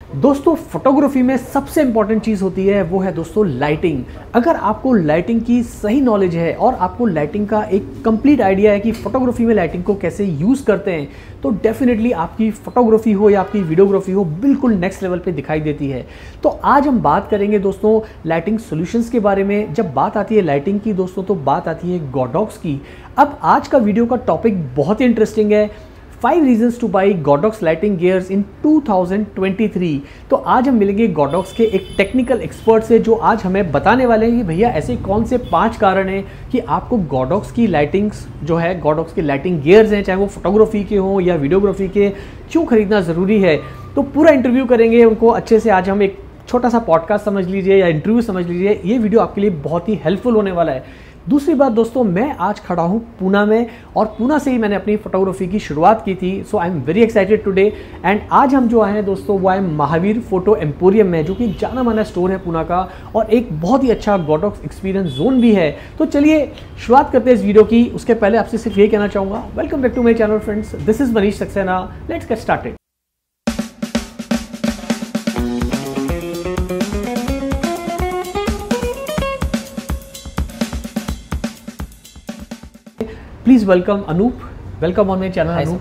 दोस्तों फोटोग्राफी में सबसे इंपॉर्टेंट चीज़ होती है वो है दोस्तों लाइटिंग। अगर आपको लाइटिंग की सही नॉलेज है और आपको लाइटिंग का एक कंप्लीट आइडिया है कि फोटोग्राफी में लाइटिंग को कैसे यूज़ करते हैं तो डेफिनेटली आपकी फोटोग्राफी हो या आपकी वीडियोग्राफी हो बिल्कुल नेक्स्ट लेवल पे दिखाई देती है। तो आज हम बात करेंगे दोस्तों लाइटिंग सॉल्यूशंस के बारे में। जब बात आती है लाइटिंग की दोस्तों तो बात आती है गोडॉक्स की। अब आज का वीडियो का टॉपिक बहुत ही इंटरेस्टिंग है, 5 reasons to buy Godox lighting gears in 2023। तो आज हम मिलेंगे Godox के एक टेक्निकल एक्सपर्ट से जो आज हमें बताने वाले हैं कि भैया ऐसे कौन से 5 कारण हैं कि आपको Godox की लाइटिंग्स जो है Godox के लाइटिंग गियर्स हैं, चाहे वो फोटोग्राफी के हों या वीडियोग्राफी के, क्यों खरीदना ज़रूरी है। तो पूरा इंटरव्यू करेंगे उनको अच्छे से। आज हम एक छोटा सा पॉडकास्ट समझ लीजिए या इंटरव्यू समझ लीजिए, ये वीडियो आपके लिए बहुत ही हेल्पफुल होने वाला है। दूसरी बात दोस्तों, मैं आज खड़ा हूँ पूना में और पूना से ही मैंने अपनी फोटोग्राफी की शुरुआत की थी। So I am very excited today. And आज हम जो आए हैं दोस्तों वो आए महावीर फोटो एम्पोरियम में, जो कि एक जाना माना स्टोर है पूना का और एक बहुत ही अच्छा Godox एक्सपीरियंस जोन भी है। तो चलिए शुरुआत करते हैं इस वीडियो की। उसके पहले आपसे सिर्फ ये कहना चाहूँगा, welcome back to my channel friends, this is Manish Saxena, let's get started. Please welcome Anoop, welcome on my channel Anoop.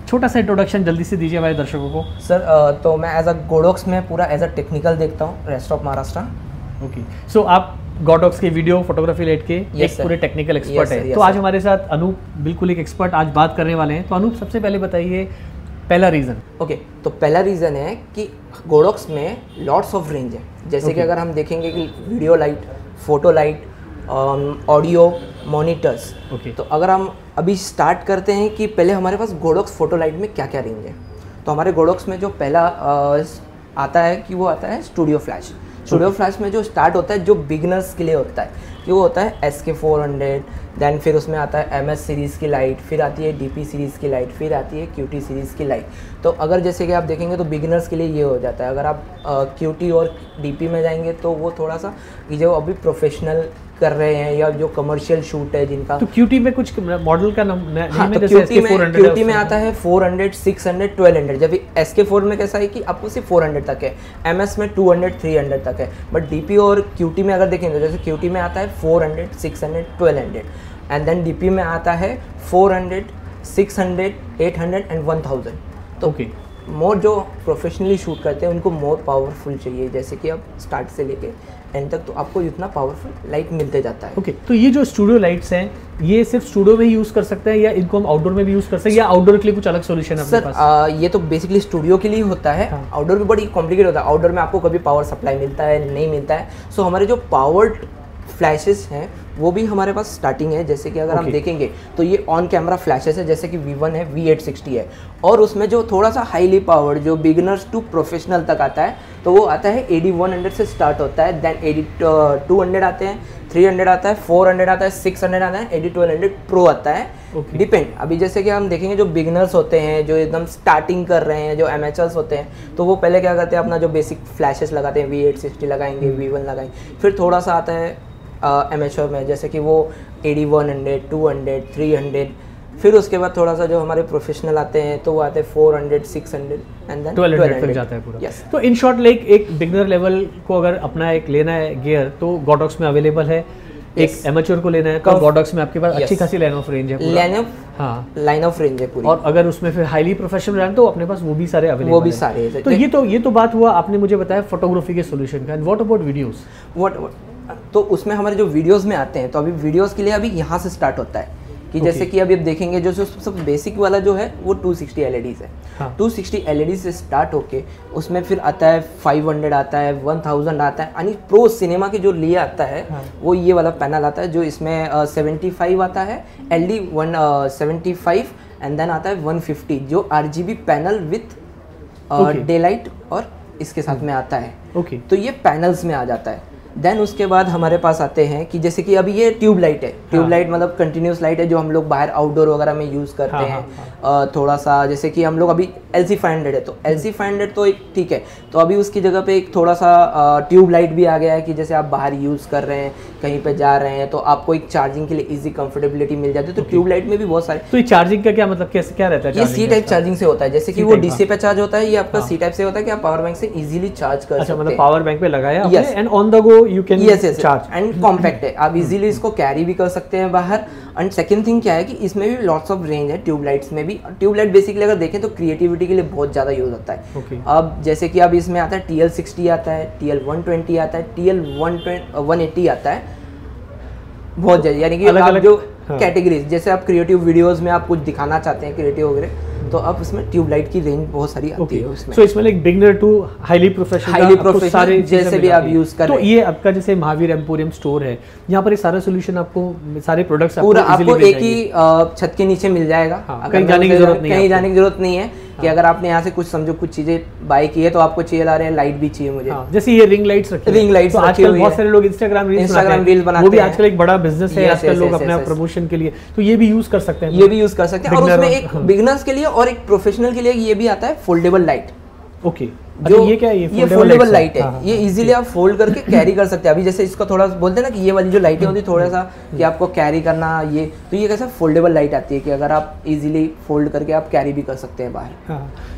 छोटा सा इंट्रोडक्शन जल्दी से दीजिए हमारे दर्शकों को। सर तो मैं एज अ Godox में पूरा एज अ टेक्निकल देखता हूँ रेस्ट ऑफ महाराष्ट्र। ओके, सो आप Godox के वीडियो फोटोग्राफी लाइट के एक पूरे टेक्निकल एक्सपर्ट है। तो आज हमारे साथ अनूप बिल्कुल एक एक्सपर्ट आज बात करने वाले हैं। तो अनूप सबसे पहले बताइए पहला रीज़न। ओके, तो पहला रीज़न है कि Godox में लॉट्स ऑफ रेंज है। जैसे कि अगर हम देखेंगे कि video light, photo light, audio, monitors. तो अगर हम अभी स्टार्ट करते हैं कि पहले हमारे पास Godox फोटो लाइट में क्या क्या रेंज है। तो हमारे Godox में जो पहला आता है कि वो आता है स्टूडियो फ्लैश। स्टूडियो फ्लैश में जो स्टार्ट होता है, जो बिगनर्स के लिए होता है, कि वो होता है SK400, दैन फिर उसमें आता है MS सीरीज़ की लाइट, फिर आती है DP सीरीज़ की लाइट, फिर आती है QT सीरीज़ की लाइट। तो अगर जैसे कि आप देखेंगे तो बिगिनर्स के लिए ये हो जाता है। अगर आप QT और DP में जाएंगे तो वो थोड़ा सा कि जो अभी प्रोफेशनल कर रहे हैं या जो कमर्शियल शूट है जिनका, तो QT में कुछ मॉडल का नाम हाँ, तो QT में आता है 400, 600, 1200। जब SK4 में कैसा है कि आपको सिर्फ 400 तक है, MS में 200, 300 तक है। बट DP और QT में अगर देखेंगे तो जैसे QT में आता है 400, 600, 1200 एंड देन DP में आता है 400, 600, 800 एंड 1000। तो मोर जो प्रोफेशनली शूट करते हैं उनको मोर पावरफुल चाहिए। जैसे कि अब स्टार्ट से लेके एंड तक तो आपको इतना पावरफुल लाइट मिलते जाता है। ओके, तो ये जो स्टूडियो लाइट्स हैं ये सिर्फ स्टूडियो में ही यूज़ कर सकते हैं या इनको हम आउटडोर में भी यूज़ कर सकते हैं या आउटडोर के लिए कुछ अलग सॉल्यूशन है अपने पास? ये तो बेसिकली स्टूडियो के लिए होता है। आउटडोर भी बड़ी कॉम्प्लिकेट होता है। आउटडोर में आपको कभी पावर सप्लाई मिलता है, नहीं मिलता है। सो हमारे जो पावर्ड फ्लैशेस हैं वो भी हमारे पास स्टार्टिंग है। जैसे कि अगर हम देखेंगे तो ये ऑन कैमरा फ्लैशेस है, जैसे कि V1 है, V860 है। और उसमें जो थोड़ा सा हाईली पावर्ड जो बिगिनर्स टू प्रोफेशनल तक आता है तो वो आता है AD100 से स्टार्ट होता है, देन AD200 आते हैं, 300 आता है, 400 आता है, 600 आता है, AD1200 प्रो आता है। डिपेंड अभी जैसे कि हम देखेंगे जो बिगिनर्स होते हैं, जो एकदम स्टार्टिंग कर रहे हैं, जो एमेचर्स होते हैं, तो वो पहले क्या करते हैं, अपना जो बेसिक फ्लैशेस लगाते हैं, V860 लगाएंगे, V1 लगाएंगे। फिर थोड़ा सा आता है एमेच्योर में, जैसे कि वो AD100, 200, 300। फिर उसके बाद थोड़ा सा जो हमारे प्रोफेशनल आते हैं तो वो आते हैं 400, 600 एंड देन 1200 तक जाता है पूरा। तो इन शॉर्ट लाइक एक बिगनर लेवल को अगर अपना एक लेना है गियर तो Godox में अवेलेबल है। एक एमेच्योर को लेना है तो Godox में आपके पास अच्छी खासी लाइन ऑफ रेंज है, लाइन ऑफ रेंज है पूरी। और अगर उसमें फिर हाईली प्रोफेशनल रहना तो अपने पास वो भी सारे अवेलेबल, वो भी सारे है। तो ये तो बात हुआ, आपने मुझे बताया फोटोग्राफी के सॉल्यूशन का। And what about videos? तो उसमें हमारे जो वीडियोस में आते हैं तो अभी वीडियोस के लिए अभी यहाँ से स्टार्ट होता है कि जैसे कि अभी आप देखेंगे जो सब बेसिक वाला जो है वो 260 LEDs है। 260 LEDs से स्टार्ट होके उसमें फिर आता है 500 आता है, 1000 आता है। यानी प्रो सिनेमा के जो लिए आता है वो ये वाला पैनल आता है, जो इसमें 75 आता है, LD 175 एंड देन आता है 150 जो RGB panel with day light और इसके साथ में आता है। तो ये पैनल्स में आ जाता है। देन उसके बाद हमारे पास आते हैं कि जैसे कि अभी ये ट्यूब लाइट है, ट्यूब लाइट मतलब कंटिन्यूस लाइट है जो हम लोग बाहर आउटडोर वगैरह में यूज़ करते हैं। थोड़ा सा जैसे कि हम लोग अभी LC500 है तो LC500 तो एक ठीक है, तो अभी उसकी जगह पे एक थोड़ा सा ट्यूब लाइट भी आ गया है कि जैसे आप बाहर यूज़ कर रहे हैं, कहीं पे जा रहे हैं तो आपको एक चार्जिंग के लिए ईजी कंफर्टेबिलिटी मिल जाती है। तो ट्यूब लाइट में भी बहुत सारे। तो ये चार्जिंग का क्या मतलब, कैसे क्या रहता है? ये C टाइप चार्जिंग से होता है, जैसे कि वो DC पे चार्ज होता है, ये आपका C टाइप से होता है कि आप पावर बैंक से इजीली चार्ज कर सकते हैं। मतलब पावर बैंक पे लगाया आपने and on the go you can charge, and compact है, आप इजीली इसको कैरी भी कर सकते हैं बाहर। एंड सेकंड थिंग क्या है कि इसमें भी लॉट्स ऑफ रेंज है ट्यूब लाइट्स में भी। ट्यूब लाइट बेसिकली अगर देखें तो क्रिएटिविटी के लिए बहुत ज़्यादा यूज होता है। अब जैसे कि अब इसमें आता है TL60 आता है, TL120 आता है, TL180 आता है, बहुत ज़्यादा, यानी कि अलग जो कैटेगरीज, जैसे आप क्रिएटिव वीडियोस में आप कुछ दिखाना चाहते हैं क्रिएटिव वगैरह, तो अब उसमें ट्यूब लाइट की रेंज बहुत सारी आती है उसमें। सो इसमें like beginner to highly professional सारे जैसे भी आप यूज कर रहे हैं। तो ये आपका जैसे महावीर एम्पोरियम स्टोर है, यहाँ पर ये सारा सोल्यूशन आपको, सारे प्रोडक्ट्स पूरा आपको एक ही छत के नीचे मिल जाएगा। कहीं जाने की जरूरत नहीं है, कहीं जाने की जरूरत नहीं है कि अगर आपने यहाँ से कुछ समझो कुछ चीजें बाय की है तो आपको चाहिए ला रहे हैं, लाइट भी चाहिए मुझे, जैसे ये रिंग लाइट्स रखी, रिंग लाइट्स तो आजकल बहुत सारे लोग इंस्टाग्राम रील्स बनाते हैं, वो भी आजकल एक बड़ा बिजनेस है आजकल लोग अपने प्रमोशन के लिए, तो ये भी यूज कर सकते हैं, ये भी यूज कर सकते हैं। और उसमें एक बिगिनर्स के लिए और एक प्रोफेशनल के लिए ये भी आता है फोल्डेबल लाइट। ओके, जो ये क्या है? ये फोल्डेबल लाइट है, ये इजीली आप फोल्ड करके कैरी कर सकते हैं। अभी जैसे इसको थोड़ा बोलते हैं ना कि ये वाली जो लाइटें होती है थोड़ा सा कि आपको कैरी करना, ये तो ये कैसा फोल्डेबल लाइट आती है कि अगर आप इजीली फोल्ड करके आप कैरी भी कर सकते हैं बाहर।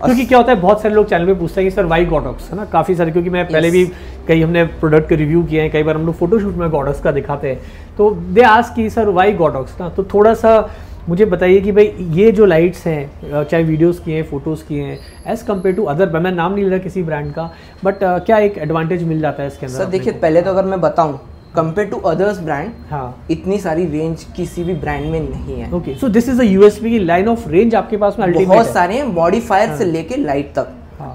क्योंकि क्या होता है, बहुत सारे लोग चैनल पे पूछते हैं कि सर वाई गॉडॉक्स है ना, काफ़ी सारे, क्योंकि मैं पहले भी कई हमने प्रोडक्ट के रिव्यू किए हैं, कई बार हम लोग फोटोशूट में गॉडॉक्स का दिखाते हैं, तो दे आस्क कि सर वाई गॉडॉक्स ना, तो थोड़ा सा मुझे बताइए कि भाई ये जो लाइट्स हैं, चाहे वीडियोस की हैं, फोटोज़ की हैं, एज़ कम्पेयर टू अदर, मैं नाम नहीं ले रहा किसी ब्रांड का, बट क्या एक एडवांटेज मिल जाता है इसके अंदर? सर देखिए, पहले तो अगर मैं बताऊं कंपेयर टू अदर्स ब्रांड, इतनी सारी रेंज किसी भी ब्रांड में नहीं है। Okay, so this is a USP की लाइन ऑफ रेंज आपके पास में अल्टीमेट बहुत सारे हैं, मॉडिफायर से लेके लाइट तक।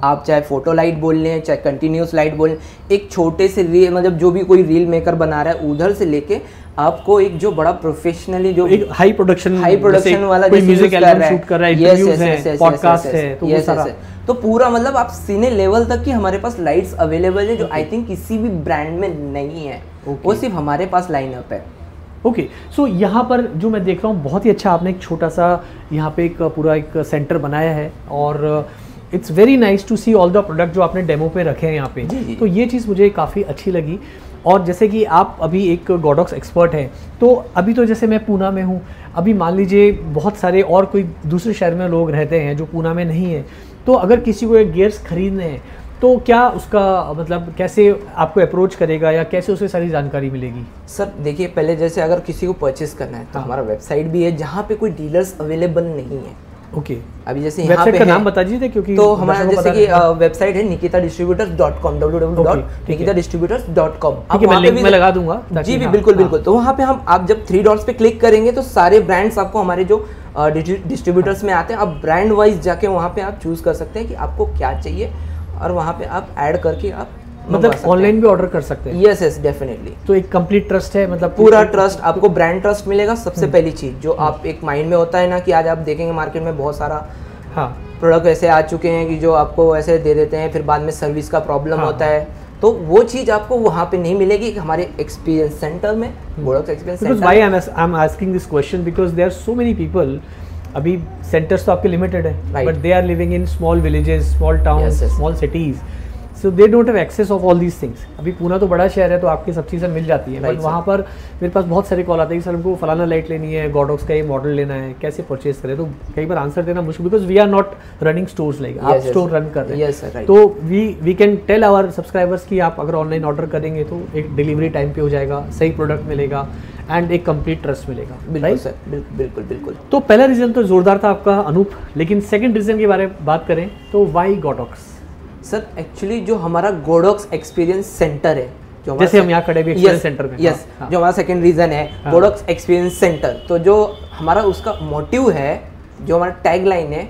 आप चाहे फोटो लाइट बोल लें, चाहे कंटिन्यूस लाइट बोल लें, एक छोटे से रील, मतलब जो भी कोई रील मेकर बना रहा है उधर से लेके आपको एक जो बड़ा प्रोफेशनली जो एक हाई प्रोडक्शन वाला कोई म्यूजिक एल्बम शूट कर रहा है, इंटरव्यूज हैं, पॉडकास्ट है, तो वो सारा, तो पूरा मतलब आप सीने लेवल तक की हमारे पास लाइट्स अवेलेबल है जो आई थिंक किसी भी ब्रांड में नहीं है, वो सिर्फ हमारे पास लाइनअप है। ओके, सो यहाँ पर जो मैं देख रहा हूँ बहुत ही अच्छा आपने एक छोटा सा यहाँ पे एक पूरा एक सेंटर बनाया है, और it's very nice to see all the product जो आपने डेमो पे रखे हैं यहाँ पे। तो ये चीज़ मुझे काफ़ी अच्छी लगी। और जैसे कि आप अभी एक गॉडॉक्स एक्सपर्ट हैं, तो अभी तो जैसे मैं पूना में हूँ, अभी मान लीजिए बहुत सारे और कोई दूसरे शहर में लोग रहते हैं जो पूना में नहीं है, तो अगर किसी को एक गियर्स खरीदने हैं तो क्या उसका मतलब कैसे आपको अप्रोच करेगा या कैसे उसे सारी जानकारी मिलेगी? सर देखिए, पहले जैसे अगर किसी को परचेस करना है तो हमारा वेबसाइट भी है जहाँ पे कोई डीलर्स अवेलेबल नहीं है। ओके, अभी जैसे यहाँ पे का नाम बता दीजिए, क्योंकि तो हमारा जैसे कि वेबसाइट है nikitadistributors.com, www.nikitadistributors.com। आप वहाँ पे भी मैं लगा दूंगा जी भी, बिल्कुल बिल्कुल। तो वहाँ पे हम आप जब 3 डॉट्स पे क्लिक करेंगे तो सारे ब्रांड्स आपको हमारे जो डिस्ट्रीब्यूटर्स में आते हैं, आप ब्रांड वाइज जाके वहाँ पे आप चूज कर सकते हैं कि आपको क्या चाहिए, और वहाँ पे आप ऐड करके आप मतलब ऑनलाइन भी ऑर्डर कर सकते हैं। Yes yes, definitely. तो एक कंप्लीट ट्रस्ट है, मतलब पूरा ट्रस्ट आपको, ब्रांड ट्रस्ट मिलेगा। सबसे पहली चीज जो आप एक माइंड में होता है ना कि आज आप देखेंगे मार्केट में बहुत सारा प्रोडक्ट ऐसे आ चुके हैं कि जो आपको ऐसे दे देते हैं, फिर बाद में सर्विस का प्रॉब्लम होता है, तो वो चीज आपको वहाँ पे नहीं मिलेगी हमारे एक्सपीरियंस सेंटर में, product experience centre. Why I am asking this question because there are so many people, अभी सेंटर्स तो आपके लिमिटेड है, but they are living in small villages, small towns, small cities, so they don't have access of all these things. अभी पूना तो बड़ा शहर है तो आपकी सब चीज़ें मिल जाती है, बट वहाँ पर मेरे पास बहुत सारे कॉल आते हैं कि सर हमको फलाना लाइट लेनी है, गॉडॉक्स का ये मॉडल लेना है, कैसे परचेज करें? तो कई बार आंसर देना मुश्किल, because we are not running stores, like आप स्टोर रन कर रहे हैं, तो we can tell our subscribers कि आप अगर ऑनलाइन ऑर्डर करेंगे तो एक डिलीवरी टाइम पे हो जाएगा, सही प्रोडक्ट मिलेगा एंड एक कंप्लीट ट्रस्ट मिलेगा। बिल्कुल सर, बिल्कुल बिल्कुल। तो पहला रीज़न तो जोरदार था आपका अनूप, लेकिन सेकंड रीज़न के बारे में बात करें तो वाई गॉडॉक्स? सर एक्चुअली जो हमारा गॉडॉक्स एक्सपीरियंस सेंटर है, जो जैसे हम यहाँ खड़े भी एक्सपीरियंस सेंटर में, यस, जो हमारा सेकंड रीजन है गॉडॉक्स एक्सपीरियंस सेंटर, तो जो हमारा उसका मोटिव है, जो हमारा टैग लाइन है,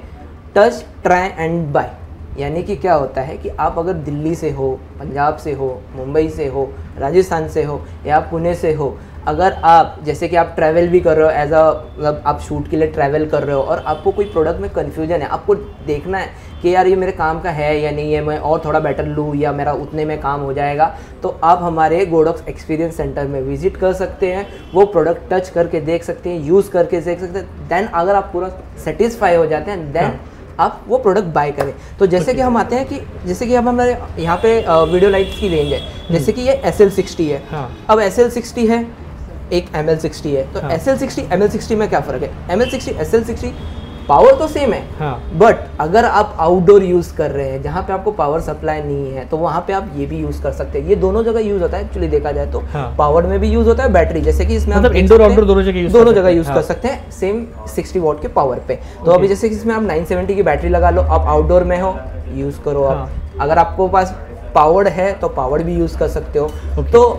टच ट्राई एंड बाय। यानी कि क्या होता है कि आप अगर दिल्ली से हो, पंजाब से हो, मुंबई से हो, राजस्थान से हो या पुणे से हो, अगर आप जैसे कि आप ट्रैवल भी कर रहे हो एज अ मतलब आप शूट के लिए ट्रैवल कर रहे हो और आपको कोई प्रोडक्ट में कन्फ्यूजन है, आपको देखना है कि यार ये मेरे काम का है या नहीं है, मैं और थोड़ा बेटर लूँ या मेरा उतने में काम हो जाएगा, तो आप हमारे गोडॉक्स एक्सपीरियंस सेंटर में विजिट कर सकते हैं, वो प्रोडक्ट टच करके देख सकते हैं, यूज़ करके देख सकते हैं। देन अगर आप पूरा सेटिस्फाई हो जाते हैं देन आप वो प्रोडक्ट बाय करें। तो जैसे कि हम आते हैं कि जैसे कि अब हमारे यहाँ पे वीडियो लाइट्स की रेंज है, जैसे कि ये SL60 है। अब SL60 है, एक ML60 है, तो SL60 ML60 में क्या फ़र्क है? ML60 SL60 पावर तो सेम है, बट अगर आप आउटडोर यूज़ कर रहे हैं जहाँ पे आपको पावर सप्लाई नहीं है तो वहाँ पे आप ये भी यूज़ कर सकते हैं। ये दोनों जगह यूज़ होता है एक्चुअली देखा जाए तो। पावर में भी यूज़ होता है, बैटरी, जैसे कि इसमें मतलब इंडोर आउटडोर दोनों जगह यूज़ कर सकते हैं सेम 60 वॉट के पावर पे। तो अभी जैसे कि इसमें आप 970 की बैटरी लगा लो, आप आउटडोर में हो यूज़ करो आप। अगर आपको पास पावर है तो पावर भी यूज़ कर सकते हो। तो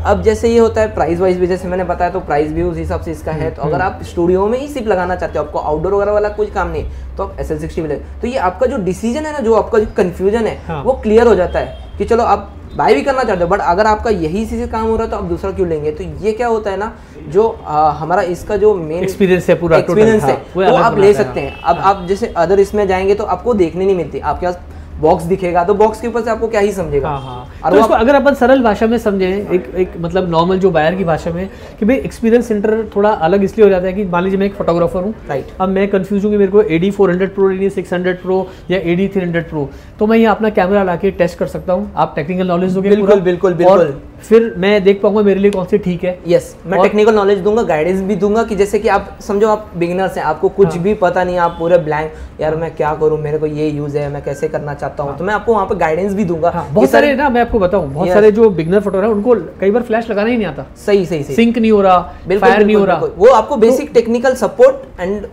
अब जैसे ये होता है प्राइस वाइज भी, जैसे मैंने बताया तो प्राइस भी उस हिसाब से इसका है। तो अगर आप स्टूडियो में ही सिर्फ लगाना चाहते हो, आपको आउटडोर वगैरह वाला कुछ काम नहीं, तो आप SL60 मिले। तो ये आपका जो डिसीजन है ना, जो आपका जो कन्फ्यूजन है वो क्लियर हो जाता है कि चलो आप बाय भी करना चाहते हो, बट अगर आपका यही इसी से काम हो रहा है तो आप दूसरा क्यों लेंगे। तो ये क्या होता है ना, जो हमारा इसका जो मेन एक्सपीरियंस है, पूरा एक्सपीरियंस है वो आप ले सकते हैं। अब आप जैसे अदर इसमें जाएंगे तो आपको देखने नहीं मिलती, आपके पास बॉक्स दिखेगा तो बॉक्स के ऊपर से आपको क्या ही समझेगा। और तो इसको अगर अपन सरल भाषा में समझें, एक मतलब नॉर्मल जो बायर की भाषा में, कि भाई एक्सपीरियंस सेंटर थोड़ा अलग इसलिए हो जाता है कि मान लीजिए मैं एक फोटोग्राफर हूँ, राइट, अब मैं कंफ्यूज हूँ कि मेरे को AD 400 प्रो लेनी है, 600 प्रो या AD 300 प्रो, तो मैं यहाँ अपना कैमरा ला के टेस्ट कर सकता हूँ। आप टेक्निकल नॉलेज दोगे? बिल्कुल बिल्कुल बिल्कुल। फिर मैं देख पाऊंगा मेरे लिए कौन सी ठीक है। यस, मैं टेक्निकल नॉलेज दूंगा, गाइडेंस भी दूंगा कि जैसे कि आप समझो आप बिगिनर्स हैं, आपको कुछ भी पता नहीं, आप पूरे ब्लैंक, यार मैं क्या करूं, मेरे को ये यूज है, मैं कैसे करना चाहता हूं, तो मैं आपको वहां पे गाइडेंस भी दूंगा। बहुत सारे ना, मैं आपको बताऊं, बहुत सारे जो बिगिनर फोटोग्राफर उनको कई बार फ्लैश लगाना ही नहीं आता, सही सही सही, सिंक नहीं हो रहा, फायर नहीं हो रहा, वो आपको बेसिक टेक्निकल सपोर्ट एंड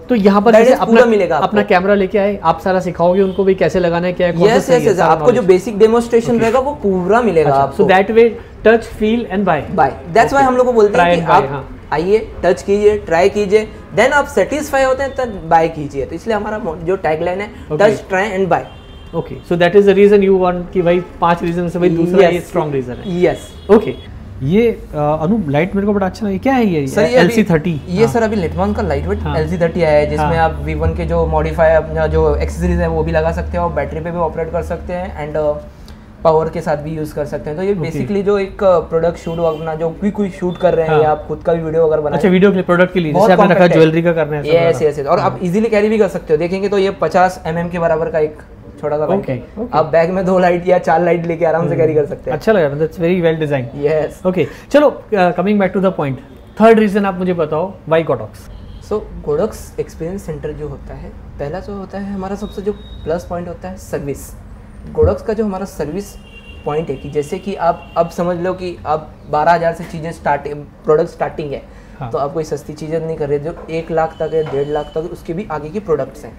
तो यहाँ पर जैसे अपना मिलेगा, अपना कैमरा लेके आए, आप सारा सिखाओगे उनको भी कैसे लगाना है, क्या है। यस यस, आपको जो बेसिक डेमोन्स्ट्रेशन रहेगा वो पूरा मिलेगा आपको। So that way touch, feel and buy. That's why हम लोग को बोलते हैं कि आप आइए, टच कीजिए, ट्राई कीजिए, देन आप सेटिस्फाई होते हैं तब बाय कीजिए। तो इसलिए हमारा जो टैगलाइन है, touch, try and buy. Okay, so that is the reason you want कि भाई 5 रीजन से भाई दूसरा ये स्ट्रांग रीजन है। Yes, okay. ये अनु लाइट मेरे को बड़ा अच्छा लगा, क्या है ये? सर LC30, ये सर अभी लिटवान का लाइट वेट LC30 आया है, जिसमें आप V1 के जो मॉडिफाई अपना जो एक्सेसरीज है वो भी लगा सकते हो, बैटरी पे भी ऑपरेट कर सकते हैं एंड पावर के साथ भी यूज कर सकते हैं। तो ये बेसिकली जो एक प्रोडक्ट शूट अपना जो कोई शूट कर रहे हैं या आप खुद का भी वीडियो अगर बनाए, अच्छा वीडियो के प्रोडक्ट के लिए जैसे आपने रखा ज्वेलरी का करना है, यस यस, और आप इजीली कैरी भी कर सकते हो। देखेंगे तो ये 50 mm के बराबर का एक छोटा सा लाइट है, आप बैग में 2 लाइट या 4 लाइट लेके आराम से कैरी कर सकते हैं। अच्छा लगा, that's very well design. Yes, okay, चलो coming back to the point, third reason आप मुझे बताओ why Godox. So Godox experience centre जो होता है, पहला जो होता है हमारा सबसे जो प्लस पॉइंट होता है सर्विस। गोडॉक्स का जो हमारा सर्विस पॉइंट है कि जैसे कि आप अब समझ लो कि आप 12,000 से चीज़ें प्रोडक्ट स्टार्टिंग है, तो आप कोई सस्ती चीज़ें नहीं कर रहे, जो 1 लाख तक है, 1.5 लाख तक, उसके भी आगे की प्रोडक्ट्स हैं।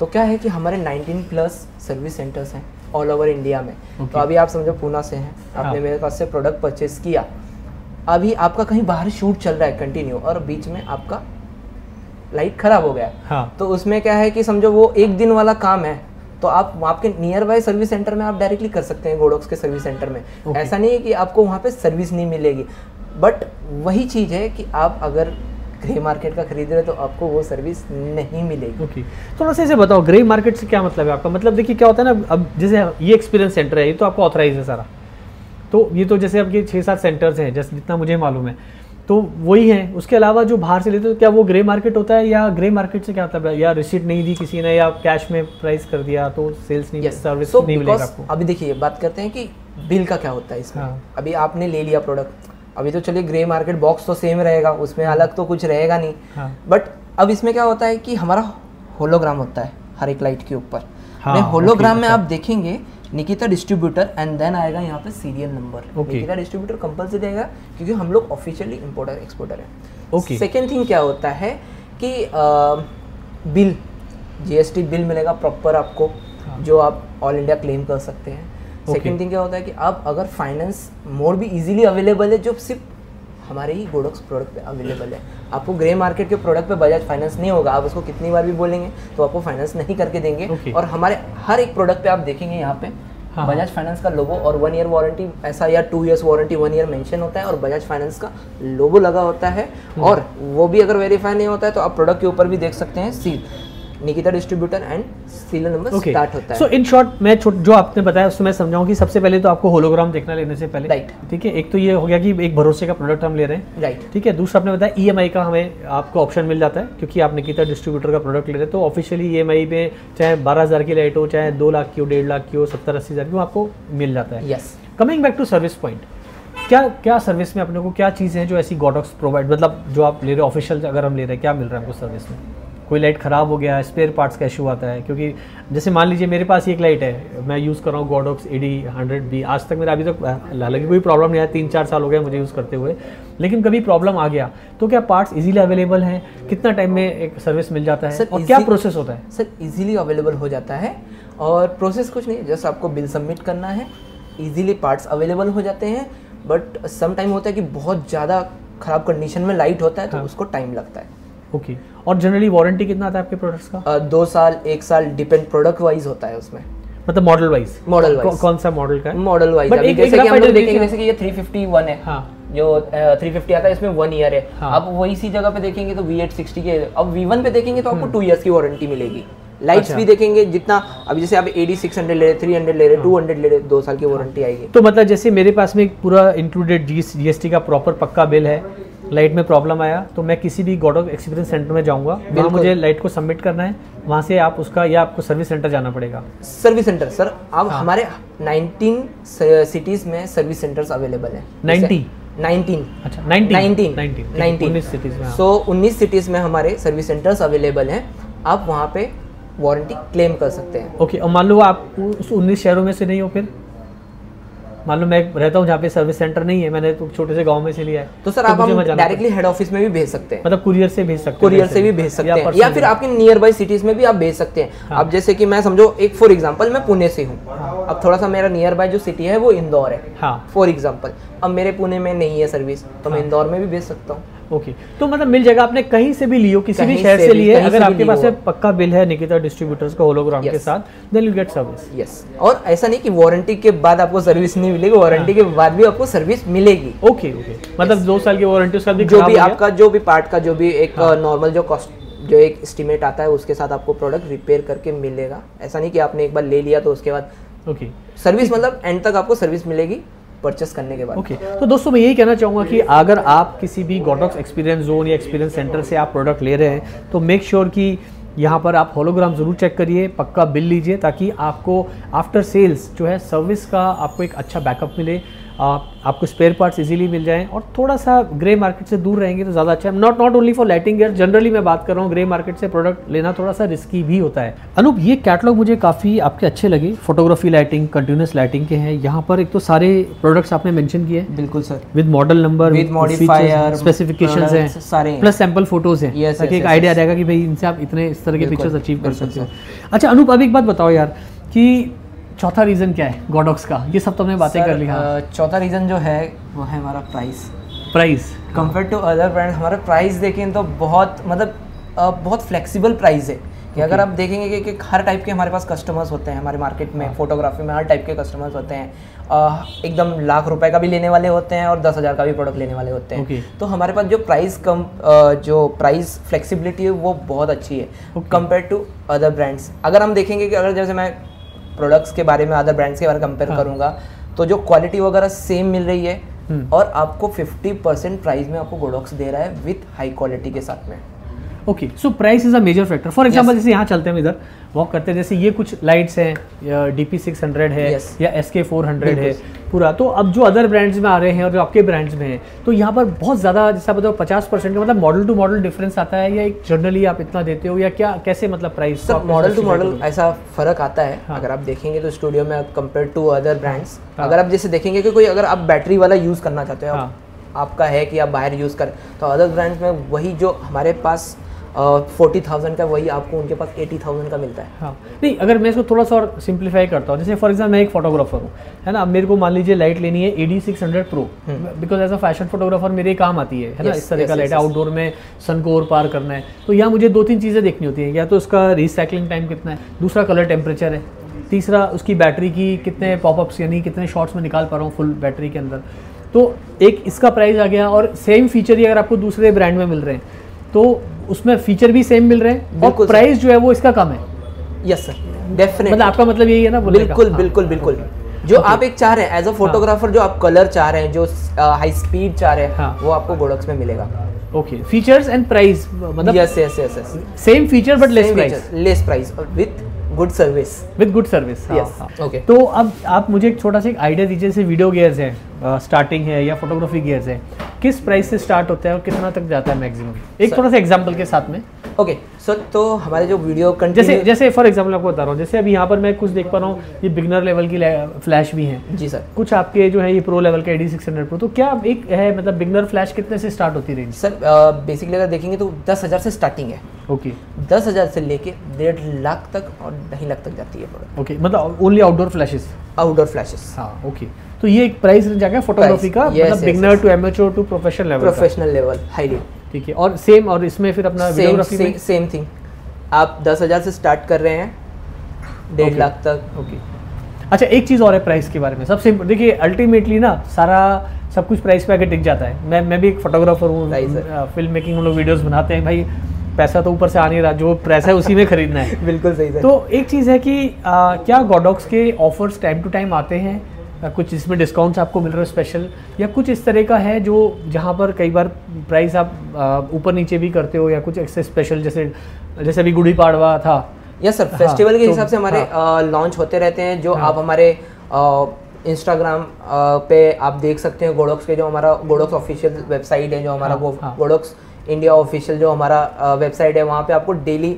तो क्या है कि हमारे 19+ सर्विस सेंटर्स हैं ऑल ओवर इंडिया में। तो अभी आप समझो पूना से हैं, आपने मेरे पास से प्रोडक्ट परचेस किया, अभी आपका कहीं बाहर शूट चल रहा है कंटिन्यू और बीच में आपका लाइट खराब हो गया, तो उसमें क्या है कि समझो वो 1 दिन वाला काम है, तो आप आपके नियर बाय सर्विस सेंटर में आप डायरेक्टली कर सकते हैं गोडॉक्स के सर्विस सेंटर में। ऐसा नहीं है कि आपको वहाँ पे सर्विस नहीं मिलेगी, बट वही चीज़ है कि आप अगर ग्रे मार्केट का खरीद रहे तो आपको वो सर्विस नहीं मिलेगी। ओके, थोड़ा सा इसे बताओ ग्रे मार्केट से क्या मतलब है आपका? मतलब देखिए क्या होता है ना, अब जैसे ये एक्सपीरियंस सेंटर है, ये तो आपको ऑथराइज है सारा, तो ये तो जैसे आपके 6-7 सेंटर्स हैं जैसे जितना मुझे मालूम है, तो वही है। उसके अलावा जो बाहर से लेते हो क्या वो ग्रे मार्केट होता है, या ग्रे मार्केट से क्या मतलब है, या रिसीट नहीं दी किसी ने या कैश में प्राइस कर दिया तो सेल्स नहीं, सर्विस नहीं मिलेगा आपको? अभी देखिए बात करते हैं कि बिल का क्या होता है इसमें। अभी आपने ले लिया प्रोडक्ट, अभी तो चलिए ग्रे मार्केट बॉक्स तो सेम रहेगा, उसमें अलग तो कुछ रहेगा नहीं, बट अब इसमें क्या होता है कि हमारा होलोग्राम होता है हर एक लाइट के ऊपर। होलोग्राम में आप देखेंगे निकिता डिस्ट्रीब्यूटर एंड देन आएगा यहाँ पे serial number. Nikita distributor compulsory रहेगा क्योंकि हम लोग ऑफिशियली इंपोर्टर एक्सपोर्टर है। सेकेंड थिंग क्या होता है कि बिल, GST बिल मिलेगा प्रॉपर आपको, जो आप ऑल इंडिया क्लेम कर सकते हैं। सेकेंड थिंग क्या होता है कि आप अगर फाइनेंस मोड भी इजीली अवेलेबल है, जो सिर्फ हमारे ही गोडॉक्स प्रोडक्ट पे अवेलेबल है। आपको ग्रे मार्केट के प्रोडक्ट पे बजाज फाइनेंस नहीं होगा, आप उसको कितनी बार भी बोलेंगे तो आपको फाइनेंस नहीं करके देंगे। और हमारे हर एक प्रोडक्ट पे आप देखेंगे यहाँ पे बजाज फाइनेंस का लोगो और 1 ईयर वारंटी ऐसा या 2 इयर्स वारंटी 1 ईयर मेंशन होता है और बजाज फाइनेंस का लोगो लगा होता है। और वो भी अगर वेरीफाई नहीं होता है तो आप प्रोडक्ट के ऊपर भी देख सकते हैं seal Nikita distributor and serial number start होता है। सो इन शॉर्ट मैं जो आपने बताया उसमें मैं समझाऊं कि सबसे पहले तो आपको होलोग्राम देखना लेने से पहले, राइट, ठीक है। एक तो ये हो गया कि एक भरोसे का प्रोडक्ट हम ले रहे हैं, राइट, ठीक है। दूसरा आपने बताया ईएमआई का हमें आपको ऑप्शन मिल जाता है क्योंकि आप निकिता डिस्ट्रीब्यूटर का प्रोडक्ट ले रहे हैं, तो ऑफिशियली ईएमआई पे चाहे 12,000 की लाइट हो, चाहे 2 लाख की हो, 1.5 लाख की हो, 70-80 हज़ार की हो, आपको मिल जाता है। Yes. Coming back to service point, क्या सर्विस में अपने को क्या चीज़ है जो ऐसी गोडॉक्स प्रोवाइड, मतलब जो आप ले रहे हो ऑफिशियल अगर हम ले रहे हैं, क्या मिल रहा है हमको सर्विस में? कोई लाइट ख़राब हो गया, स्पेयर पार्ट्स का इशू आता है, क्योंकि जैसे मान लीजिए मेरे पास एक लाइट है, मैं यूज़ कर रहा हूँ गोडॉक्स AD100B, आज तक मेरा अभी तक हालांकि कोई प्रॉब्लम नहीं आया, 3-4 साल हो गए मुझे यूज़ करते हुए, लेकिन कभी प्रॉब्लम आ गया तो क्या पार्ट्स इजीली अवेलेबल हैं? कितना टाइम में एक सर्विस मिल जाता है और क्या प्रोसेस होता है? सर इजीली अवेलेबल हो जाता है और प्रोसेस कुछ नहीं है, जस्ट आपको बिल सबमिट करना है, इजीली पार्ट्स अवेलेबल हो जाते हैं। बट सम टाइम होता है कि बहुत ज़्यादा ख़राब कंडीशन में लाइट होता है तो उसको टाइम लगता है। ओके। और जनरली वारंटी कितना आता है आपके प्रोडक्ट्स का? 2 साल 1 साल डिपेंड प्रोडक्ट वाइज होता है उसमें, मतलब मॉडल वाइज। कौन सा मॉडल का है? मॉडल वाइज अभी जैसे कि हम लोग देखेंगे, जैसे कि ये 351 है, हाँ, जो 350 आता है इसमें 1 ईयर है। हाँ। अब वही सी जगह पे देखेंगे तो V860 के, अब V1 पे देखेंगे तो आपको 2 इयर्स की वारंटी मिलेगी। लाइट्स भी देखेंगे जितना, अभी जैसे आप AD600 ले रहे, 300 ले रहे, 200 ले रहे, 2 साल की वारंटी आएगी। तो मतलब जैसे मेरे पास में एक पूरा इंक्लूडेड GST का प्रॉपर पक्का बिल है, लाइट में प्रॉब्लम आया तो मैं किसी भी गोडॉक्स एक्सपीरियंस सेंटर में जाऊंगा, वहाँ मुझे लाइट को सबमिट करना है, वहाँ से आप उसका, या आपको सर्विस सेंटर जाना पड़ेगा? सर्विस सेंटर सर, अब हमारे 19 सिटीज में सर्विस सेंटर्स अवेलेबल है। 19 अच्छा 19 सिटीज में। सो 19 सिटीज में हमारे सर्विस सेंटर्स अवेलेबल हैं, आप वहाँ पे वारंटी क्लेम कर सकते हैं। ओके। और मान लो आप उस 19 शहरों में से नहीं हो, फिर मान लो मैं रहता हूँ जहाँ पे सर्विस सेंटर नहीं है, मैंने तो छोटे से गांव में से लिया है, तो सर आप हम डायरेक्टली हेड ऑफिस में भी भेज सकते हैं, मतलब कुरियर से भेज सकते हैं, कुरियर से भी भेज सकते हैं, या फिर आपके नियर बाई सिटीज में भी आप भेज सकते हैं। अब जैसे कि मैं समझो एक फॉर एग्जांपल मैं पुणे से हूँ, अब थोड़ा सा मेरा नियर बाई जो सिटी है वो इंदौर है, फॉर एग्जांपल, अब मेरे पुणे में नहीं है सर्विस तो मैं इंदौर में भी भेज सकता हूँ। ओके। तो मतलब मिल जाएगा, आपने कहीं से भी लियो, किसी भी शहर से लिए, अगर आपके पास पक्का बिल है निकिता डिस्ट्रीब्यूटर्स का होलोग्राम के साथ, then you get service. Yes. और ऐसा नहीं कि वारंटी के बाद आपको सर्विस नहीं मिलेगी, वारंटी के बाद भी आपको सर्विस मिलेगी। Okay okay. मतलब 2 साल की वारंटी, उसका भी जो भी आपका जो भी पार्ट का जो भी एक नॉर्मल जो कॉस्ट जो एक एस्टिमेट आता है उसके साथ आपको प्रोडक्ट रिपेयर करके मिलेगा। ऐसा नहीं कि आपने एक बार ले लिया तो उसके बाद ओके सर्विस, मतलब एंड तक आपको सर्विस मिलेगी परचेस करने के बाद। ओके। तो दोस्तों मैं यही कहना चाहूँगा कि अगर आप किसी भी गोडॉक्स एक्सपीरियंस जोन या एक्सपीरियंस सेंटर से आप प्रोडक्ट ले रहे हैं तो मेक श्योर कि यहाँ पर आप होलोग्राम ज़रूर चेक करिए, पक्का बिल लीजिए, ताकि आपको आफ्टर सेल्स जो है सर्विस का आपको एक अच्छा बैकअप मिले, आपको स्पेयर पार्ट्स इजीली मिल जाएं, और थोड़ा सा ग्रे मार्केट से दूर रहेंगे तो ज़्यादा अच्छा है। Not only for lighting gear, generally मैं बात कर रहा हूँ, ग्रे मार्केट से प्रोडक्ट लेना थोड़ा सा रिस्की भी होता है। अनूप, ये कैटलॉग मुझे काफ़ी आपके अच्छे लगे, फोटोग्राफी लाइटिंग, कंटिन्यूस लाइटिंग के हैं। यहाँ पर एक तो सारे प्रोडक्ट्स आपने मेंशन किए हैं। बिल्कुल sir, with model number, with modifier, specifications हैं सारे, प्लस सैंपल फोटोज हैं, ताकि एक आइडिया रहेगा कि भाई इनसे आप इतने इस तरह के पिक्चर्स अचीव कर सकते हो। अच्छा अनूप, अब एक बात बताओ यार कि चौथा रीज़न क्या है गोडॉक्स का? ये सब तो हमने बातें कर ली। हाँ, चौथा रीज़न जो है वो है हमारा price. Compare to other brand हमारा प्राइस देखें तो बहुत, मतलब बहुत फ्लेक्सिबल प्राइस है कि अगर आप देखेंगे कि हर टाइप के हमारे पास कस्टमर्स होते हैं हमारे मार्केट में, फोटोग्राफी में हर टाइप के कस्टमर्स होते हैं, एकदम लाख रुपए का भी लेने वाले होते हैं और 10,000 का भी प्रोडक्ट लेने वाले होते हैं। तो हमारे पास जो प्राइस फ्लेक्सिबिलिटी है वो बहुत अच्छी है कंपेयर टू अदर ब्रांड्स। अगर हम देखेंगे कि अगर जैसे मैं प्रोडक्ट्स के बारे में अदर ब्रांड्स के बारे में कंपेयर करूंगा तो जो क्वालिटी वगैरह सेम मिल रही है और आपको 50% प्राइस में आपको गोडॉक्स दे रहा है विथ हाई क्वालिटी के साथ में। Okay, so price is a major factor. For example जैसे यहाँ चलते हैं, इधर वॉक करते हैं, जैसे ये कुछ लाइट्स हैं, DP600 है या SK400 है पूरा, तो अब जो अदर ब्रांड्स में आ रहे हैं और जो आपके ब्रांड्स में हैं, तो यहाँ पर बहुत ज़्यादा जैसा बताओ 50% का मतलब मॉडल टू मॉडल डिफरेंस आता है, या एक जनरली आप इतना देते हो, या क्या कैसे मतलब price? Sir model to model ऐसा फ़र्क आता है। अगर आप देखेंगे तो स्टूडियो में कंपेयर टू अदर ब्रांड्स, अगर आप जैसे देखेंगे कि कोई अगर आप बैटरी वाला यूज़ करना चाहते हो, आपका है कि आप बाहर यूज़ करें, तो अदर ब्रांड्स में वही जो हमारे पास 40,000 का वही आपको उनके पास 80,000 का मिलता है। हाँ नहीं, अगर मैं इसको थोड़ा सा और सिंप्लीफाई करता हूँ, जैसे फॉर एग्जाम्पल मैं एक फोटोग्राफर हूँ, है ना, अब मेरे को मान लीजिए लाइट लेनी है AD600 Pro, because as a fashion photographer मेरे काम आती है ना, इस तरह का लाइट है, आउटडोर में सन को और पार करना है, तो यहाँ मुझे 2-3 चीज़ें देखनी होती हैं, या तो उसका रिसाइकलिंग टाइम कितना है, दूसरा कलर टेम्परेचर है, तीसरा उसकी बैटरी की कितने पॉपअप्स यानी कितने शॉट्स में निकाल पा रहा हूँ फुल बैटरी के अंदर। तो एक इसका प्राइस आ गया, और सेम फीचर ही अगर आपको दूसरे ब्रांड में मिल रहे हैं तो उसमें फीचर भी सेम मिल रहे हैं और प्राइस जो है वो इसका कम है। Yes sir, definitely. मतलब आपका मतलब यही है ना? बिल्कुल बिल्कुल बिल्कुल। जो आप एक चाह रहे हैं एज अ फोटोग्राफर, जो आप कलर चाह रहे हैं, जो हाई स्पीड चाह रहे हैं, वो आपको गोडॉक्स में मिलेगा। ओके, फीचर्स एंड प्राइस, मतलब yes yes yes yes, same feature but less price with good service, yes. Okay, तो अब आप मुझे एक छोटा सा एक आइडिया दीजिए, जैसे वीडियो गियर्स है, स्टार्टिंग है, या फोटोग्राफी गियर्स है, किस प्राइस से स्टार्ट होता है और कितना तक जाता है मैक्सिमम, एक थोड़ा सा एग्जांपल के साथ में। ओके सर, तो हमारे जो वीडियो कंटिन्यू, जैसे फॉर एग्जांपल आपको बता रहा हूँ, जैसे अभी यहाँ पर मैं कुछ देख पा रहा हूँ, ये बिगनर लेवल की फ्लैश भी हैं। जी सर। कुछ आपके जो है ये प्रो लेवल का AD600 Pro, तो क्या एक है, मतलब बिगनर फ्लैश कितने से स्टार्ट होती रेंज? सर बेसिकली अगर देखेंगे तो 10,000 से स्टार्टिंग है। ओके, 10,000 से लेके 1.5 लाख तक और 2.5 लाख तक जाती है प्रोडक्ट। ओके, मतलब only outdoor flashes? Outdoor flashes, हाँ। ओके, तो ये एक प्राइस रेंज आ गया फोटोग्राफी का, मतलब beginner to amateur to professional level highly. ठीक है, और सेम, और इसमें फिर अपना वीडियोग्राफी में सेम थिंग, आप 10,000 से स्टार्ट कर रहे हैं 1.5 लाख तक। ओके, अच्छा एक चीज़ और है प्राइस के बारे में, सबसे देखिए अल्टीमेटली ना सारा सब कुछ प्राइस पे आके टिक जाता है। मैं भी एक फोटोग्राफर हूँ, फिल्म मेकिंग हम लोग वीडियोस बनाते हैं, भाई पैसा तो ऊपर से आ नहीं रहा, जो प्राइस है उसी में खरीदना है। बिल्कुल सही है। तो एक चीज़ है कि क्या गोडॉक्स के ऑफर्स टाइम टू टाइम आते हैं, कुछ इसमें डिस्काउंट्स आपको मिल रहे हैं स्पेशल, या कुछ इस तरह का है जो जहाँ पर कई बार प्राइस आप ऊपर नीचे भी करते हो, या कुछ ऐसे स्पेशल, जैसे अभी गुड़ी पाड़वा था? यस सर, फेस्टिवल के हिसाब से हमारे लॉन्च होते रहते हैं, जो आप हमारे इंस्टाग्राम पे आप देख सकते हैं। गोडॉक्स के जो हमारा गोडॉक्स ऑफिशियल वेबसाइट है, जो हमारा गोडॉक्स इंडिया ऑफिशियल जो हमारा वेबसाइट है, वहाँ पे आपको डेली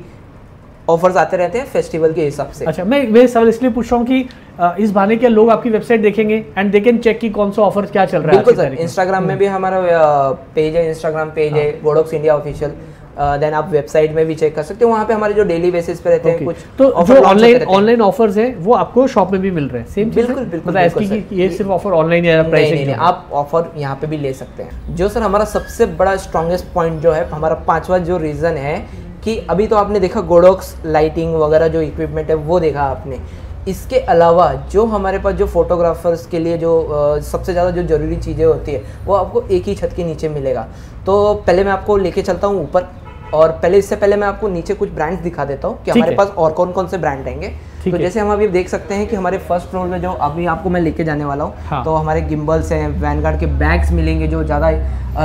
ऑफर्स आते रहते हैं फेस्टिवल के हिसाब से। अच्छा, मैं सवाल इसलिए पूछ रहा हूँ कि इस बहाने के लोग आपकी वेबसाइट देखेंगे एंड दे कैन चेक कि कौन सा ऑफर क्या चल रहा है। बिल्कुल सर, इंस्टाग्राम में भी हमारा पेज है, इंस्टाग्राम पेज है गोडॉक्स इंडिया ऑफिशियल, देन आप वेबसाइट में भी चेक कर सकते हो, वहाँ पे हमारे जो डेली बेसिस पे रहते हैं कुछ तो जो ऑनलाइन ऑफर्स है वो आपको शॉप में भी मिल रहे हैं सेम? बिल्कुल बिल्कुल, मतलब ये सिर्फ ऑफर ऑनलाइन है, नहीं, आप ऑफर यहाँ पे भी ले सकते हैं। जो सर हमारा सबसे बड़ा स्ट्रॉन्गेस्ट पॉइंट जो है, हमारा 5वां जो रीज़न है कि अभी तो आपने देखा गोडॉक्स लाइटिंग वगैरह जो इक्विपमेंट है वो देखा आपने, इसके अलावा जो हमारे पास जो फोटोग्राफर्स के लिए जो सबसे ज़्यादा जो ज़रूरी चीज़ें होती है वो आपको एक ही छत के नीचे मिलेगा। तो पहले मैं आपको लेके चलता हूँ ऊपर, और इससे पहले मैं आपको नीचे कुछ ब्रांड्स दिखा देता हूँ कि हमारे पास और कौन कौन से ब्रांड रहेंगे। तो जैसे हम अभी देख सकते हैं कि हमारे फर्स्ट फ्लोर में जो अभी आपको मैं लेके जाने वाला हूँ, हाँ। तो हमारे गिम्बल्स हैं, वैनगार्ड के बैग्स मिलेंगे जो ज़्यादा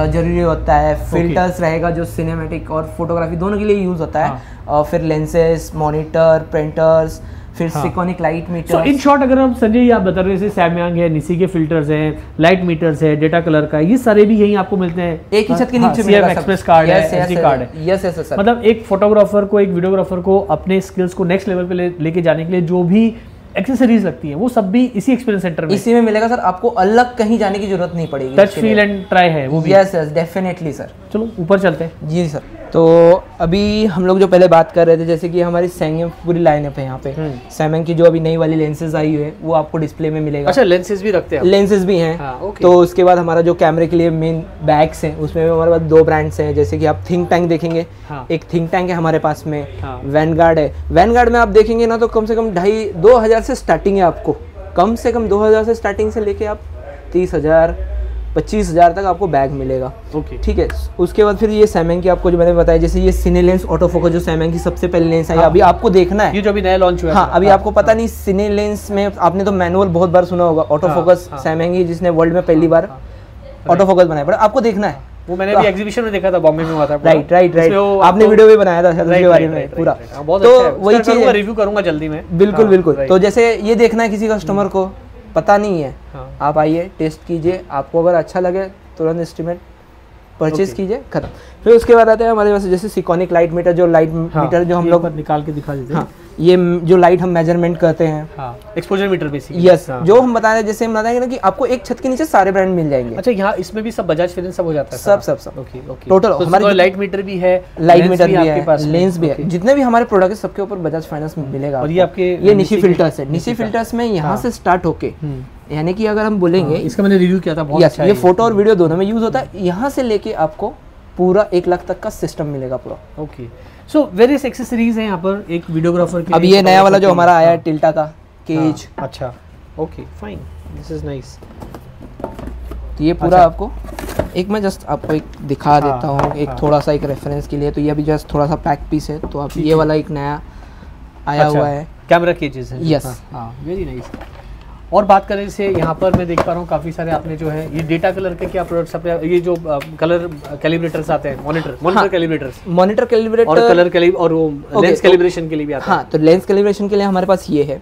जरूरी होता है, फिल्टर्स रहेगा जो सिनेमैटिक और फोटोग्राफी दोनों के लिए यूज़ होता है, और फिर लेंसेज, मॉनिटर, प्रिंटर्स, फिर सिकोनिक लाइट मीटर। इन शॉर्ट अगर हम संजय आप बता रहे हैं, जैसे सैमयंग है, निसी के फिल्टर्स हैं, लाइट मीटर्स है, डेटा कलर का, ये सारे भी यहीं आपको मिलते हैं एक ही छत के नीचे। मिलेगा। एक्सप्रेस कार्ड है, एसडी कार्ड है। यस यस सर, मतलब एक फोटोग्राफर को, एक वीडियोग्राफर को अपने स्किल्स को नेक्स्ट लेवल पे लेके जाने के लिए जो भी एक्सेसरीज लगती हैं वो सब भी इसी एक्सपीरियंस सेंटर में इसी में मिलेगा सर। आपको अलग कहीं जाने की जरूरत नहीं पड़ेगी। टच फील एंड ट्राई है वो भी। Yes yes definitely sir. चलो ऊपर चलते हैं। जी सर, तो अभी हम लोग जो पहले बात कर रहे थे, जैसे कि हमारी सैमयंग पूरी लाइनअप है यहाँ पे। सैमयंग की जो अभी नई वाली लेंसेज आई हुई है वो आपको डिस्प्ले में मिलेगा। अच्छा, लेंसेज भी रखते हैं? लेंसेज भी हैं। तो उसके बाद हमारा जो कैमरे के लिए मेन बैग्स हैं उसमें भी हमारे पास 2 ब्रांड्स हैं। जैसे कि आप थिंक टैंक देखेंगे, एक थिंक टैंक है हमारे पास में, वैनगार्ड है। वैनगार्ड में आप देखेंगे ना तो कम से कम 2,500 से स्टार्टिंग है, आपको कम से कम 2,000 से स्टार्टिंग से लेके आप 30,000 25,000 तक आपको बैग मिलेगा। ओके, ठीक है। उसके बाद फिर ये सैमयंग की आपको जो मैंने बताया, जैसे ये सिने लेंस ऑटो फोकस जो सैमयंग की सबसे पहले लेंस आई, अभी आपको देखना है, ये जो अभी नया लॉन्च हुआ है। हाँ, अभी आपको पता नहीं सिने लेंस में आपने तो मैनुअल बहुत बार सुना होगा, ऑटो फोकस सैमयंग ही जिसने वर्ल्ड में पहली बार ऑटो फोकस बनाया, बट आपको देखना है। वो मैंने भी एग्जीबिशन में देखा था, बॉम्बे में हुआ था। राइट, आपने वीडियो भी बनाया था उसके बारे में पूरा। तो वही चीज रिव्यू करूंगा जल्दी में। बिल्कुल बिल्कुल। तो जैसे ये देखना है किसी कस्टमर को पता नहीं है, आप आइए, टेस्ट कीजिए, आपको अगर अच्छा लगे तुरंत एस्टिमेट परचेज कीजिए, खत्म। फिर उसके बाद आते हैं हमारे पास जैसे सिकोनिक लाइट मीटर, जो लाइट मीटर जो हम लोग निकाल के दिखा देते हैं। ये जो लाइट हम मेजरमेंट करते हैं, हाँ एक्सपोजर मीटर बेसिकली। यस, जो हम बता रहे हैं, जैसे हम बताएंगे ना कि आपको एक छत के नीचे सारे ब्रांड मिल जाएंगे। अच्छा, यहाँ इसमें भी सब बजाज फाइनेंस सब हो जाता है? सब ओके ओके। टोटल हमारे लाइट मीटर भी है, लाइट मीटर भी है, लेंस भी है, जितने भी हमारे प्रोडक्ट है सबके ऊपर बजाज फाइनेंस मिलेगा। और ये आपके ये निशी फिल्टर्स है। निशी फिल्टर्स में यहाँ से स्टार्ट होके, यानी कि अगर हम बोलेंगे, इसका मैंने रिव्यू किया था, बहुत अच्छा है। ये फोटो और वीडियो दोनों में यूज होता है। यहाँ से लेके आपको पूरा 1 लाख तक का सिस्टम मिलेगा पूरा। ओके, सो वेरियस एक्सेसरीज हैं यहाँ पर एक वीडियोग्राफर के। अब ये नया वाला जो हमारा आया है टिल्टा का केज। अच्छा, okay fine, this is nice. तो ये पूरा आपको एक, मैं जस्ट आपको एक दिखा देता हूँ, एक थोड़ा सा एक रेफरेंस के लिए। तो ये अभी जस्ट थोड़ा सा पैक पीस है, तो आप ये वाला एक नया आया हुआ है, कैमरा केजेस है। यस, हाँ वेरी नाइस। और बात करें से यहाँ पर मैं देख पा रहा हूँ काफ़ी सारे आपने जो है ये डेटा कलर के क्या प्रोडक्ट्स अपने, ये जो कलर कैलिब्रेटर्स आते हैं, मॉनिटर कैलिब्रेटर्स, मॉनिटर कैलिब्रेटर और कलर कैलिब्रेशन और वो लेंस कैलिब्रेशन के लिए भी आता है। हाँ, तो लेंस कैलिब्रेशन के लिए हमारे पास ये है।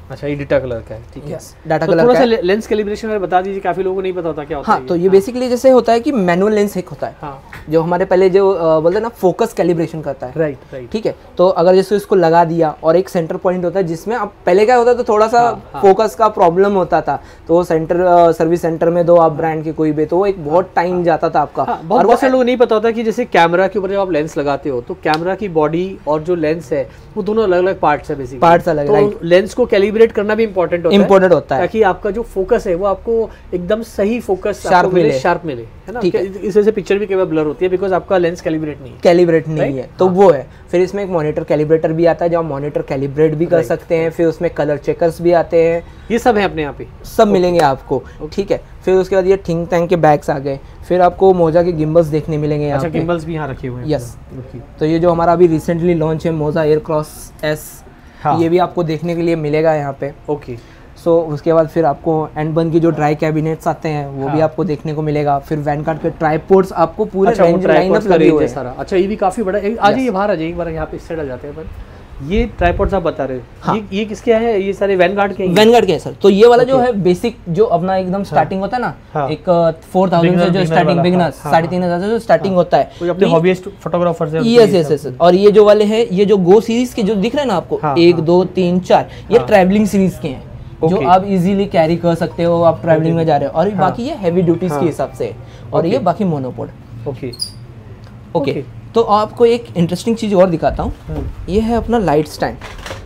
अच्छा, ये डेटा कलर का है, ठीक है। डाटा तो कलर थोड़ा सा लेंस कैलिब्रेशन में बता दीजिए, काफी लोगों को नहीं पता होता क्या होता है। हाँ, तो ये बेसिकली जैसे होता है कि मैनुअल लेंस एक होता है, हाँ, जो हमारे पहले जो बोलते हैं ना फोकस कैलिब्रेशन करता है। राइट, ठीक है। तो अगर जैसे इसको लगा दिया और एक सेंटर पॉइंट होता है जिसमें अब पहले क्या होता था, तो थोड़ा सा फोकस का प्रॉब्लम होता था, तो वो सेंटर सर्विस सेंटर में दो आप ब्रांड के कोई भी, तो वो एक बहुत टाइम जाता था आपका। बहुत से लोगों को नहीं पता होता कि जैसे कैमरा के ऊपर जब आप लेंस लगाते हो तो कैमरा की बॉडी और जो लेंस है वो दोनों अलग अलग पार्ट्स है, बेसिकली पार्ट्स अलग है। तो लेंस को कैलिब्रेट करना भी इंपॉर्टेंट होता है ताकि आपका जो फोकस है वो आपको एकदम सही फोकस शार्प मिले, है ना। इस वजह से पिक्चर भी कई बार ब्लर होती है बिकॉज आपका लेंस कैलिब्रेट नहीं है, तो वो है। फिर इसमें एक मॉनिटर कैलिब्रेटर भी आता है, जो आप मॉनिटर कैलिब्रेट भी कर सकते हैं। फिर उसमें कलर चेकर्स भी आते हैं, ये सब है अपने यहाँ पे, सब मिलेंगे आपको, ठीक है। फिर उसके बाद ये थिंक टैंक के बैग्स आ गए। फिर आपको मोजा के गिम्बल्स देखने मिलेंगे यहाँ पे। गिम्बल्स भी यहाँ रखे हुए हैं। यस, तो ये जो हमारा अभी रिसेंटली लॉन्च है मोजा एयर क्रॉस S, ये भी आपको देखने के लिए मिलेगा यहाँ पे। ओके, सो उसके बाद फिर आपको एंड की जो ड्राई कैबिनेट्स आते हैं वो भी आपको देखने को मिलेगा। फिर वैनगार्ड के ट्राइपॉड्स आपको पूरे रेंज लाइनअप लगे हुए हैं सारा। अच्छा, ये भी काफी बड़ा है। आज ये बाहर आ जाइए एक बार, यहाँ पे इस साइड आ जाते हैं। पर ये ट्राइपॉड्स आप बता रहे हो, हाँ। ये किसके हैं? ये सारे वैनगार्ड के हैं। वैनगार्ड के हैं सर। तो ये वाला जो है बेसिक जो अपना एकदम स्टार्टिंग होता है ना, एक 4000 से जो स्टार्टिंग बिगिनर 3500 से जो स्टार्टिंग होता है, अपने हॉबीइस्ट फोटोग्राफर्स हैं। यस। और ये जो वाले हैं, ये जो गो सीरीज के जो दिख रहे हैं ना आपको, 1 2 3 4, ये ट्रैवलिंग सीरीज के हैं, जो आप इजीली कैरी कर सकते हो, आप ट्रैवलिंग में जा रहे हो। और बाकी ये हैवी ड्यूटीज के हिसाब से, और ये बाकी मोनोपोड। ओके, तो आपको एक इंटरेस्टिंग चीज और दिखाता हूँ। ये है अपना लाइट स्टैंड।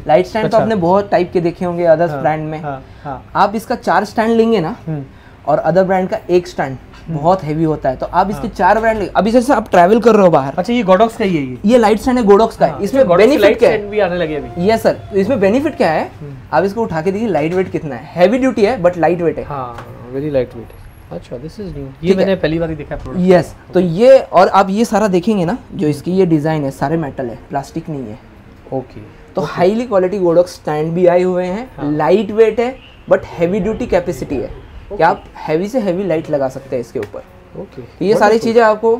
लाइट स्टैंड तो आपने बहुत टाइप के देखे होंगे अदर्स ब्रांड में। आप इसका 4 स्टैंड लेंगे ना, और अदर ब्रांड का 1 स्टैंड बहुत हैवी होता है, तो आप इसके 4 ब्रांड लेंगे। अभी जैसे आप ट्रैवल कर रहे हो बाहर। अच्छा, ये गोडॉक्स का ही है? ये लाइट स्टैंड है, गोडॉक्स का है। इसमें बेनिफिट क्या है? भी आने लगे अभी। यस सर, इसमें बेनिफिट क्या है, आप इसको उठा के देखिए, लाइट वेट कितना है। हैवी ड्यूटी है बट लाइट वेट है। हाँ, वेरी लाइट वेट है। अच्छा, दिस इज न्यू, ये मैंने पहली बार ही देखा प्रोडक्ट। यस, तो ये, और आप ये सारा देखेंगे ना, जो इसकी ये डिजाइन है सारे मेटल है, प्लास्टिक नहीं है। ओके, तो हाईली क्वालिटी गोडॉक्स स्टैंड भी आए हुए हैं। लाइट वेट है बट हैवी ड्यूटी कैपेसिटी है, कि आप हैवी से हैवी लाइट लगा सकते हैं इसके ऊपर। तो ये सारी चीज़ें आपको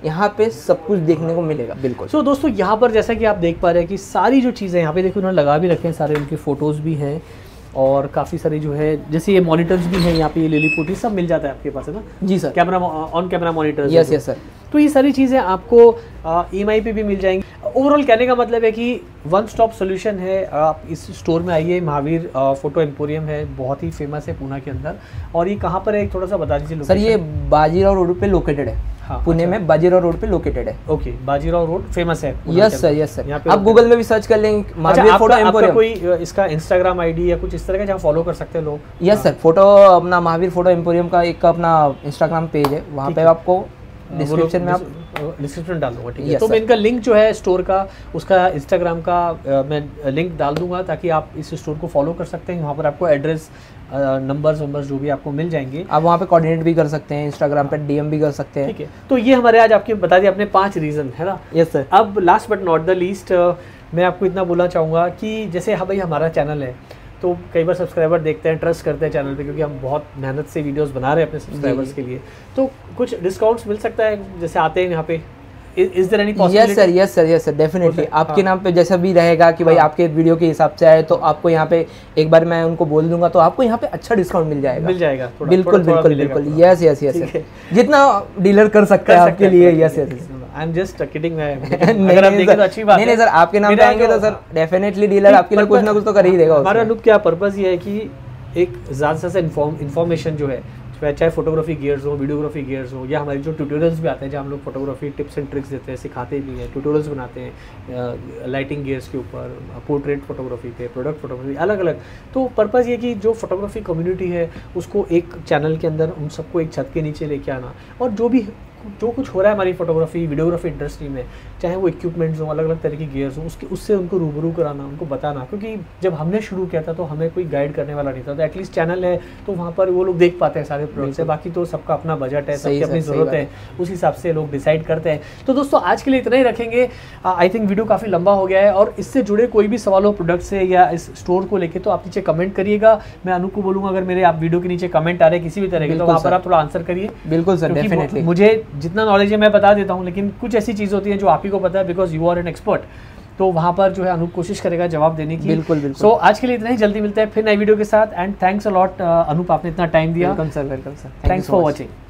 यहाँ पे सब कुछ देखने को मिलेगा। बिल्कुल। सो दोस्तों, यहाँ पर जैसा कि आप देख पा रहे हैं कि सारी जो चीज़ें यहाँ पे देखो उन्होंने लगा भी रखे हैं, सारे उनके फोटोज़ भी हैं, और काफ़ी सारी जो है, जैसे ये मॉनिटर्स भी हैं यहाँ पे, ये लिलीपुट सब मिल जाता है आपके पास, है ना? जी sir. Camera, on camera monitors. Yes sir. तो ये सारी चीज़ें आपको EMI पे भी मिल जाएंगी। ओवरऑल कहने का मतलब है कि वन स्टॉप सोल्यूशन है। आप इस स्टोर में आइए, महावीर फोटो एम्पोरियम है, बहुत ही फेमस है पूना के अंदर। और ये कहाँ पर है, थोड़ा सा बता दीजिए। सर, ये बाजीराव रोड पे लोकेटेड है। हाँ, पुणे में बाजीराव रोड पे लोकेटेड है। ओके, बाजीराव रोड फेमस है। Yes sir. आप गूगल में भी सर्च कर लेंगे महावीर फोटो एम्पोरियम। कोई इसका इंस्टाग्राम ID या कुछ इस तरह का जहाँ फॉलो कर सकते हैं लोग? यस सर, फोटो अपना महावीर फोटो एम्पोरियम का एक अपना इंस्टाग्राम पेज है, वहाँ पे आपको डिस्क्रिप्शन में, आप डिस्क्रिप्शन डाल दूंगा, ठीक है? तो मैं इनका लिंक जो है स्टोर का, उसका इंस्टाग्राम का मैं लिंक डाल दूंगा, ताकि आप इस स्टोर को फॉलो कर सकते हैं। वहाँ पर आपको एड्रेस, नंबर्स जो भी आपको मिल जाएंगे। आप वहाँ पे कोऑर्डिनेट भी कर सकते हैं, इंस्टाग्राम पे DM भी कर सकते हैं, ठीक है? तो ये हमारे आज आपके बता दिए अपने 5 रीज़न, है ना? Yes sir. अब last but not the least, मैं आपको इतना बोलना चाहूँगा कि जैसे हाँ भाई, हमारा चैनल है, तो कई बार सब्सक्राइबर देखते हैं, ट्रस्ट करते हैं चैनल पे, क्योंकि हम बहुत मेहनत से वीडियोस बना रहे हैं अपने सब्सक्राइबर्स के लिए। तो कुछ डिस्काउंट्स मिल सकता है, जैसे आते हैं यहाँ पे? Is there any possibility? Yes sir, definitely. आपके नाम पे जैसा भी रहेगा कि भाई आपके वीडियो के हिसाब से आए, तो आपको यहाँ पे एक बार मैं उनको बोल दूंगा, तो आपको यहाँ पे अच्छा डिस्काउंट मिल जाएगा। बिल्कुल। यस। जितना डीलर कर सकता है आपके लिए। Yes. I am just kidding. अगर आप देखें तो अच्छी बात है। नहीं सर, आपके नाम पे आएंगे तो सर डेफिनेटली डीलर आपके लिए कुछ ना कुछ तो कर ही देगा। हमारा अनूप क्या पर्पस ये है कि एक ज़्यादा से इन्फॉर्मेशन जो है, चाहे फोटोग्राफी गियर्स हो, वीडियोग्राफी गियर्स हो, या हमारे जो ट्यूटोरियल्स भी आते हैं जहाँ हम लोग फोटोग्राफी टिप्स एंड ट्रिक्स देते हैं, सिखाते भी हैं, ट्यूटोरियल्स बनाते हैं लाइटिंग गियर्स के ऊपर, पोर्ट्रेट फोटोग्राफी पे, प्रोडक्ट फोटोग्राफी, अलग अलग। तो पर्पज़ ये कि जो फोटोग्राफी कम्युनिटी है उसको एक चैनल के अंदर उन सबको एक छत के नीचे लेके आना, और जो कुछ हो रहा है हमारी फोटोग्राफी वीडियोग्राफी इंडस्ट्री में, चाहे वो इक्विपमेंट्स हो, अलग अलग तरह की गियर्स हो, उससे उनको रूबरू कराना, उनको बताना। क्योंकि जब हमने शुरू किया था तो हमें कोई गाइड करने वाला नहीं था, तो एटलीस्ट चैनल है तो वहाँ पर वो लोग देख पाते हैं सारे प्रोडक्ट्स है। बाकी तो सबका अपना बजट है, सबकी अपनी ज़रूरत है, उस हिसाब से लोग डिसाइड करते हैं। तो दोस्तों आज के लिए इतना ही रखेंगे। आई थिंक वीडियो काफ़ी लंबा हो गया है, और इससे जुड़े कोई भी सवाल हो प्रोडक्ट से या इस स्टोर को लेकर, तो आप नीचे कमेंट करिएगा। मैं अनूप को बोलूँगा अगर मेरे आप वीडियो के नीचे कमेंट आ रहे हैं किसी भी तरह के, तो वहाँ पर आप थोड़ा आंसर करिए। बिल्कुल सर, डेफिनेटली। मुझे जितना नॉलेज है मैं बता देता हूँ, लेकिन कुछ ऐसी चीज़ होती है जो आप ही को पता है, because you are an expert. तो वहाँ पर जो है अनूप कोशिश करेगा जवाब देने की। बिल्कुल बिल्कुल। सो आज के लिए इतना ही, जल्दी मिलते हैं फिर नई वीडियो के साथ। And thanks a lot Anoop, आपने इतना टाइम दिया। Welcome sir, welcome sir, thanks for watching.